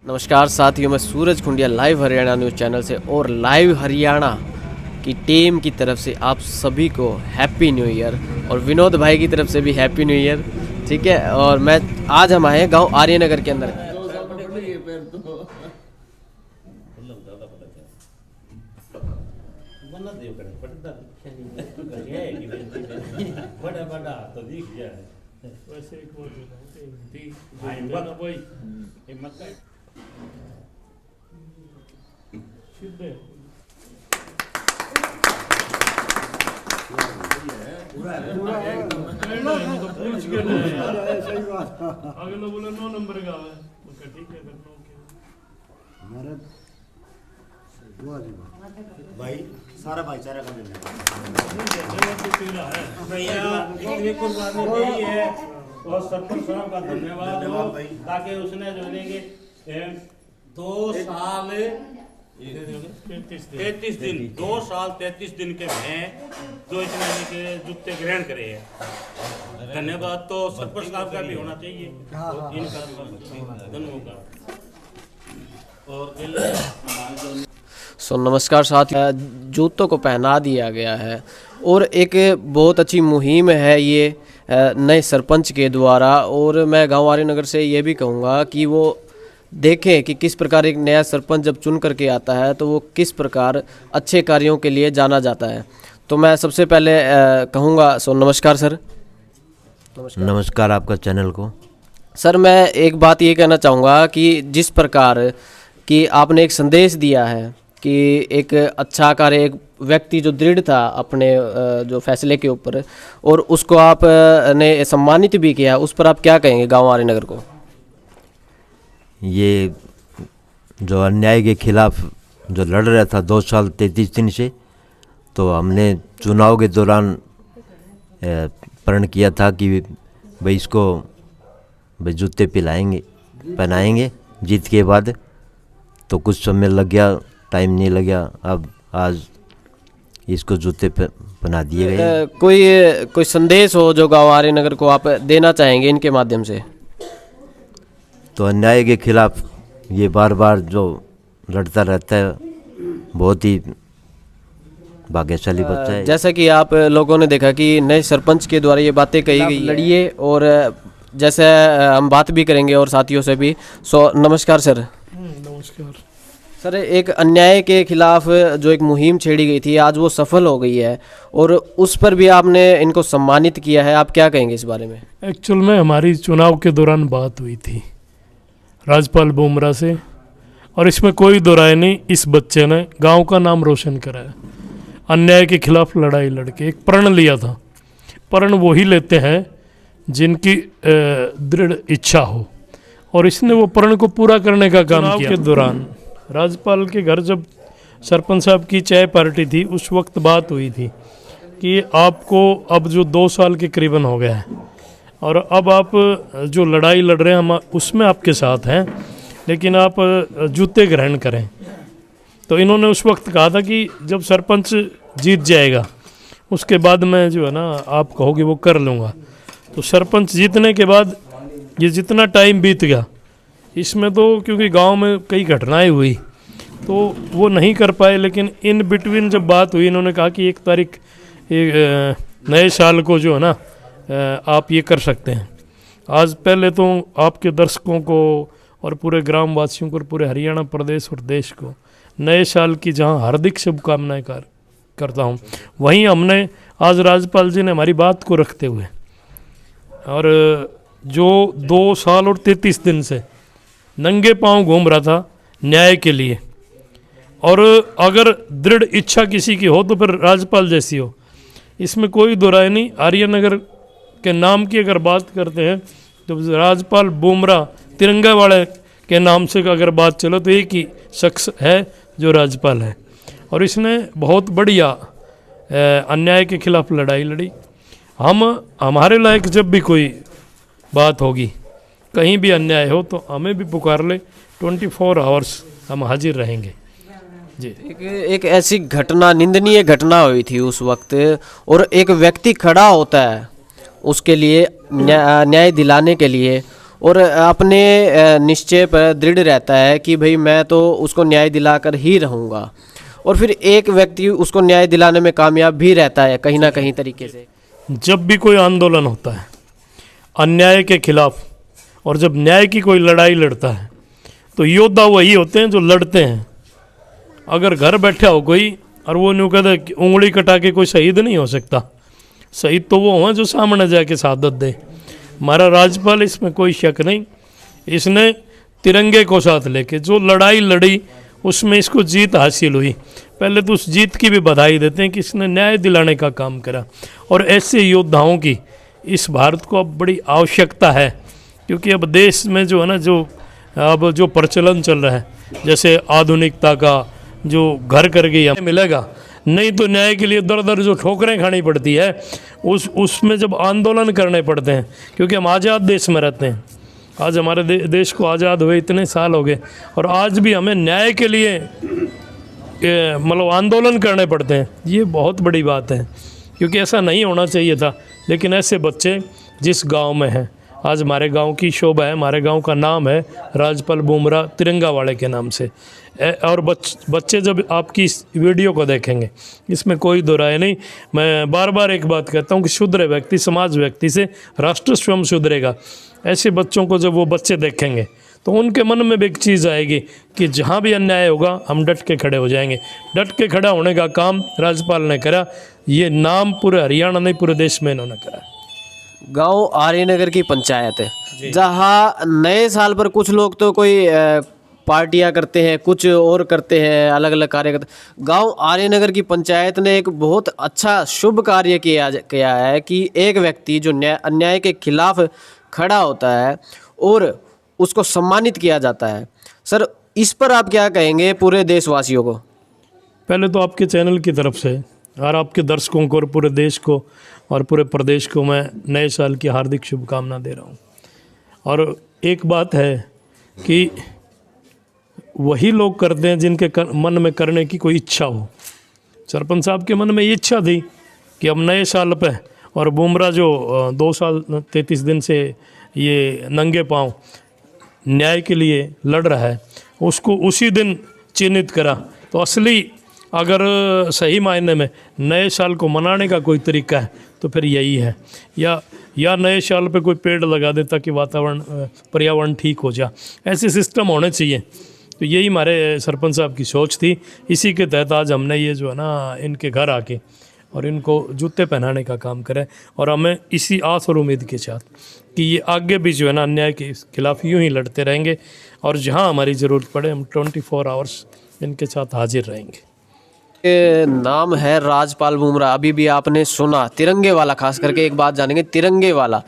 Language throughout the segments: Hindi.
नमस्कार साथियों, मैं सूरज खुंडिया लाइव हरियाणा न्यूज़ चैनल से और लाइव हरियाणा की टीम की तरफ से आप सभी को हैप्पी न्यू ईयर और विनोद भाई की तरफ से भी हैप्पी न्यू ईयर। ठीक है, और मैं आज हम आए गांव आर्यनगर के अंदर। अगला बोला 9 नंबर का है, ठीक है भाई सारा भाईचारा का मिलना है और सरपंच साहब का धन्यवाद भाई, ताकि उसने जो है कि 2 साल 33 दिन 2 साल 33 दिन के हैं जो इसने के जूते ग्रहण करे हैं। धन्यवाद तो सरपंच साहब का भी होना चाहिए, इनका धन्यवाद। और सो नमस्कार साथियों, जूतों को पहना दिया गया है और एक बहुत अच्छी मुहिम है ये नए सरपंच के द्वारा। और मैं गांव आर्यनगर से ये भी कहूँगा कि वो देखें कि किस प्रकार एक नया सरपंच जब चुन करके आता है तो वो किस प्रकार अच्छे कार्यों के लिए जाना जाता है। तो मैं सबसे पहले कहूँगा, सो नमस्कार सर। नमस्कार आपका चैनल को। सर मैं एक बात ये कहना चाहूँगा कि जिस प्रकार कि आपने एक संदेश दिया है कि एक अच्छा कार्य, एक व्यक्ति जो दृढ़ था अपने जो फैसले के ऊपर, और उसको आप ने सम्मानित भी किया, उस पर आप क्या कहेंगे गांव आर्यनगर को? ये जो अन्याय के खिलाफ जो लड़ रहा था 2 साल 33 दिन से, तो हमने चुनाव के दौरान प्रण किया था कि भाई इसको भाई जूते पहनाएंगे जीत के बाद। तो कुछ समय लग गया, टाइम नहीं लग गया, अब आज इसको जूते पहना दिए गए। कोई संदेश हो जो गांव आर्यनगर को आप देना चाहेंगे इनके माध्यम से? तो अन्याय के खिलाफ ये बार बार जो लड़ता रहता है, बहुत ही भाग्यशाली बच्चा है। जैसा कि आप लोगों ने देखा कि नए सरपंच के द्वारा ये बातें कही गई, लड़िए, और जैसे हम बात भी करेंगे और साथियों से भी। सो नमस्कार सर। नमस्कार सर, एक अन्याय के खिलाफ जो एक मुहिम छेड़ी गई थी, आज वो सफल हो गई है और उस पर भी आपने इनको सम्मानित किया है, आप क्या कहेंगे इस बारे में? एक्चुअल में हमारी चुनाव के दौरान बात हुई थी राजपाल बुमरा से, और इसमें कोई दो राय नहीं, इस बच्चे ने गांव का नाम रोशन कराया। अन्याय के खिलाफ लड़ाई लड़के एक प्रण लिया था। प्रण वही लेते हैं जिनकी दृढ़ इच्छा हो, और इसने वो प्रण को पूरा करने का काम किया। के दौरान राजपाल के घर जब सरपंच साहब की चाय पार्टी थी, उस वक्त बात हुई थी कि आपको अब जो 2 साल के करीबन हो गया है और अब आप जो लड़ाई लड़ रहे हैं हम उसमें आपके साथ हैं, लेकिन आप जूते ग्रहण करें। तो इन्होंने उस वक्त कहा था कि जब सरपंच जीत जाएगा उसके बाद मैं जो है ना आप कहोगे वो कर लूँगा। तो सरपंच जीतने के बाद ये जितना टाइम बीत गया, इसमें तो क्योंकि गांव में कई घटनाएं हुई तो वो नहीं कर पाए, लेकिन इन बिटवीन जब बात हुई, इन्होंने कहा कि 1 तारीख नए साल को जो है ना आप ये कर सकते हैं। आज पहले तो आपके दर्शकों को और पूरे ग्रामवासियों को और पूरे हरियाणा प्रदेश और देश को नए साल की जहां हार्दिक शुभकामनाएं करता हूं, वहीं हमने आज राज्यपाल जी ने हमारी बात को रखते हुए, और जो 2 साल और 33 दिन से नंगे पांव घूम रहा था न्याय के लिए, और अगर दृढ़ इच्छा किसी की हो तो फिर राज्यपाल जैसी हो, इसमें कोई दो राय नहीं। आर्यनगर के नाम की अगर बात करते हैं तो राज्यपाल बुमरा तिरंगा वाले के नाम से अगर बात चलो तो एक ही शख्स है जो राज्यपाल है, और इसने बहुत बढ़िया अन्याय के खिलाफ लड़ाई लड़ी। हमारे लायक जब भी कोई बात होगी, कहीं भी अन्याय हो तो हमें भी पुकार ले, 24 आवर्स हम हाजिर रहेंगे जी। एक ऐसी घटना, निंदनीय घटना हुई थी उस वक्त, और एक व्यक्ति खड़ा होता है उसके लिए न्याय दिलाने के लिए, और अपने निश्चय पर दृढ़ रहता है कि भाई मैं तो उसको न्याय दिलाकर ही रहूँगा, और फिर एक व्यक्ति उसको न्याय दिलाने में कामयाब भी रहता है कहीं ना कहीं तरीके से। जब भी कोई आंदोलन होता है अन्याय के खिलाफ, और जब न्याय की कोई लड़ाई लड़ता है, तो योद्धा वही होते हैं जो लड़ते हैं। अगर घर बैठा हो कोई और वो न्यू कहता है उंगली कटा के कोई शहीद नहीं हो सकता, शहीद तो वो हैं जो सामने जाके शहादत दे। हमारा राज्यपाल, इसमें कोई शक नहीं, इसने तिरंगे को साथ लेके जो लड़ाई लड़ी उसमें इसको जीत हासिल हुई। पहले तो उस जीत की भी बधाई देते हैं कि इसने न्याय दिलाने का काम करा। और ऐसे योद्धाओं की इस भारत को अब बड़ी आवश्यकता है, क्योंकि अब देश में जो है ना, जो प्रचलन चल रहा है, जैसे आधुनिकता का जो घर कर गई मिलेगा, नहीं तो न्याय के लिए दर दर जो ठोकरें खानी पड़ती है, उसमें जब आंदोलन करने पड़ते हैं, क्योंकि हम आज़ाद देश में रहते हैं। आज हमारे देश को आज़ाद हुए इतने साल हो गए, और आज भी हमें न्याय के लिए मतलब आंदोलन करने पड़ते हैं। ये बहुत बड़ी बात है, क्योंकि ऐसा नहीं होना चाहिए था। लेकिन ऐसे बच्चे जिस गांव में हैं, आज हमारे गांव की शोभा है, हमारे गांव का नाम है राजपाल बुमरा तिरंगा वाले के नाम से। और बच्चे जब आपकी इस वीडियो को देखेंगे, इसमें कोई दो राय नहीं। मैं बार बार एक बात कहता हूँ कि शुद्र व्यक्ति, समाज व्यक्ति से राष्ट्र स्वयं सुधरेगा। ऐसे बच्चों को जब वो बच्चे देखेंगे तो उनके मन में भी एक चीज़ आएगी कि जहाँ भी अन्याय होगा हम डट के खड़े हो जाएंगे। डट के खड़ा होने का काम राज्यपाल ने करा। ये नाम पूरे हरियाणा नहीं, पूरे देश में इन्होंने करा। गांव आर्यनगर की पंचायत है, जहां नए साल पर कुछ लोग तो कोई पार्टियां करते हैं, कुछ और करते हैं, अलग अलग कार्य करते हैं। गांव आर्यनगर की पंचायत ने एक बहुत अच्छा शुभ कार्य किया है कि एक व्यक्ति जो अन्याय के खिलाफ खड़ा होता है और उसको सम्मानित किया जाता है। सर, इस पर आप क्या कहेंगे पूरे देशवासियों को? पहले तो आपके चैनल की तरफ से और आपके दर्शकों को और पूरे देश को और पूरे प्रदेश को मैं नए साल की हार्दिक शुभकामना दे रहा हूँ। और एक बात है कि वही लोग करते हैं जिनके मन में करने की कोई इच्छा हो। सरपंच साहब के मन में ये इच्छा थी कि अब नए साल पे, और बुमरा जो 2 साल 33 दिन से ये नंगे पांव न्याय के लिए लड़ रहा है, उसको उसी दिन चिन्हित करा। तो असली अगर सही मायने में नए साल को मनाने का कोई तरीका है तो फिर यही है, या नए साल पे कोई पेड़ लगा दे ताकि वातावरण पर्यावरण ठीक हो जाए। ऐसे सिस्टम होने चाहिए। तो यही हमारे सरपंच साहब की सोच थी। इसी के तहत आज हमने ये जो है ना, इनके घर आके और इनको जूते पहनाने का काम करें। और हमें इसी आस और उम्मीद के साथ कि ये आगे भी जो है ना अन्याय के खिलाफ यूँ ही लड़ते रहेंगे, और जहाँ हमारी ज़रूरत पड़े हम 24 आवर्स इनके साथ हाजिर रहेंगे। नाम है राजपाल बुमरा। अभी भी आपने सुना तिरंगे वाला, खास करके एक बात जानेंगे, तिरंगे वाला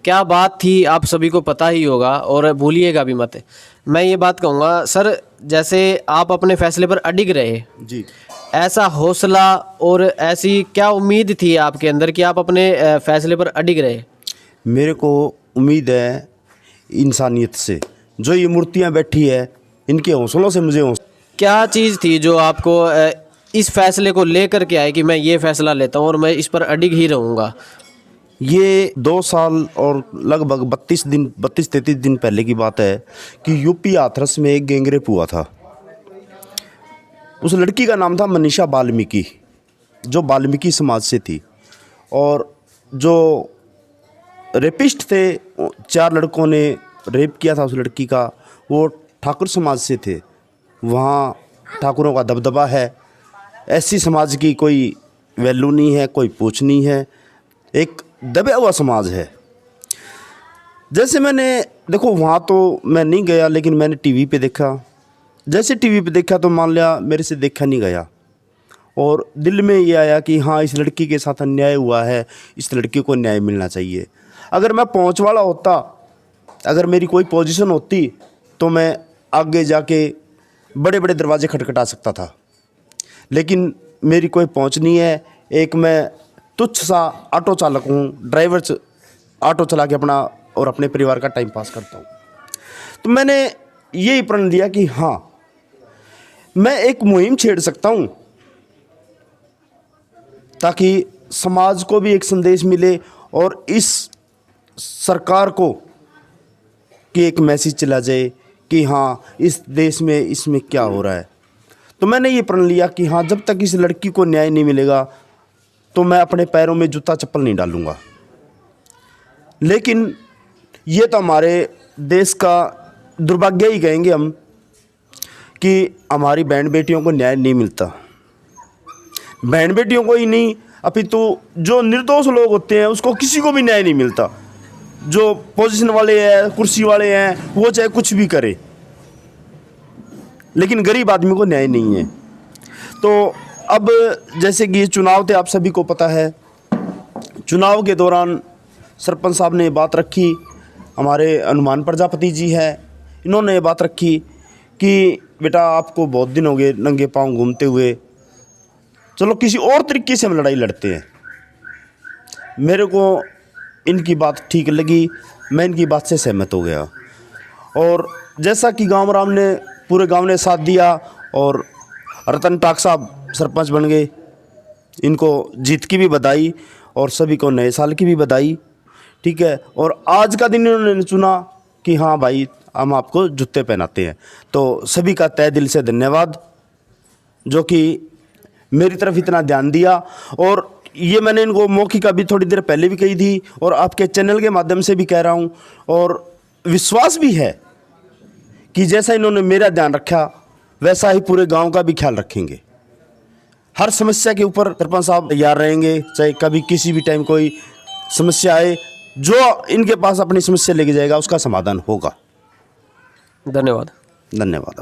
क्या बात थी आप सभी को पता ही होगा और भूलिएगा भी मत। मैं ये बात कहूँगा सर, जैसे आप अपने फैसले पर अडिग रहे जी, ऐसा हौसला और ऐसी क्या उम्मीद थी आपके अंदर कि आप अपने फैसले पर अडिग रहे? मेरे को उम्मीद है इंसानियत से। जो ये मूर्तियाँ बैठी है इनके हौसलों से मुझे क्या चीज़ थी जो आपको इस फैसले को लेकर के आए कि मैं ये फैसला लेता हूँ और मैं इस पर अडिग ही रहूँगा? ये 2 साल और लगभग 32-33 दिन पहले की बात है कि यूपी हाथरस में एक गैंगरेप हुआ था। उस लड़की का नाम था मनीषा वाल्मीकि, जो वाल्मीकि समाज से थी, और जो रेपिस्ट थे 4 लड़कों ने रेप किया था उस लड़की का, वो ठाकुर समाज से थे। वहाँ ठाकुरों का दबदबा है। ऐसी समाज की कोई वैल्यू नहीं है, कोई पूछ नहीं है, एक दबा हुआ समाज है। जैसे मैंने देखो, वहाँ तो मैं नहीं गया, लेकिन मैंने टीवी पे देखा। जैसे टीवी पे देखा तो मान लिया मेरे से देखा नहीं गया, और दिल में ये आया कि हाँ, इस लड़की के साथ अन्याय हुआ है, इस लड़की को न्याय मिलना चाहिए। अगर मैं पहुँच वाला होता, अगर मेरी कोई पोजीशन होती, तो मैं आगे जाके बड़े बड़े दरवाजे खटखटा सकता था, लेकिन मेरी कोई पहुँच नहीं है। एक मैं तुच्छ सा ऑटो चालक हूँ, ड्राइवर ऑटो चला के अपना और अपने परिवार का टाइम पास करता हूँ। तो मैंने यही प्रण लिया कि हाँ, मैं एक मुहिम छेड़ सकता हूँ ताकि समाज को भी एक संदेश मिले और इस सरकार को कि एक मैसेज चला जाए कि हाँ इस देश में इसमें क्या हो रहा है। तो मैंने ये प्रण लिया कि हाँ जब तक इस लड़की को न्याय नहीं मिलेगा तो मैं अपने पैरों में जूता चप्पल नहीं डालूंगा। लेकिन ये तो हमारे देश का दुर्भाग्य ही कहेंगे हम कि हमारी बहन बेटियों को न्याय नहीं मिलता। बहन बेटियों को ही नहीं, अपितु जो निर्दोष लोग होते हैं उसको किसी को भी न्याय नहीं मिलता। जो पोजीशन वाले हैं, कुर्सी वाले हैं, वो चाहे कुछ भी करे, लेकिन गरीब आदमी को न्याय नहीं है। तो अब जैसे कि ये चुनाव थे, आप सभी को पता है, चुनाव के दौरान सरपंच साहब ने बात रखी, हमारे हनुमान प्रजापति जी है, इन्होंने ये बात रखी कि बेटा आपको बहुत दिन हो गए नंगे पांव घूमते हुए, चलो किसी और तरीके से हम लड़ाई लड़ते हैं। मेरे को इनकी बात ठीक लगी, मैं इनकी बात से सहमत हो गया। और जैसा कि गांव राम ने, पूरे गांव ने साथ दिया और रतन टाक साहब सरपंच बन गए, इनको जीत की भी बधाई और सभी को नए साल की भी बधाई। ठीक है, और आज का दिन इन्होंने चुना कि हाँ भाई हम आपको जूते पहनाते हैं। तो सभी का तहे दिल से धन्यवाद जो कि मेरी तरफ इतना ध्यान दिया। और ये मैंने इनको मौखिका भी थोड़ी देर पहले भी कही थी और आपके चैनल के माध्यम से भी कह रहा हूँ, और विश्वास भी है कि जैसा इन्होंने मेरा ध्यान रखा वैसा ही पूरे गांव का भी ख्याल रखेंगे। हर समस्या के ऊपर सरपंच साहब तैयार रहेंगे, चाहे कभी किसी भी टाइम कोई समस्या आए, जो इनके पास अपनी समस्या लेके जाएगा उसका समाधान होगा। धन्यवाद। धन्यवाद।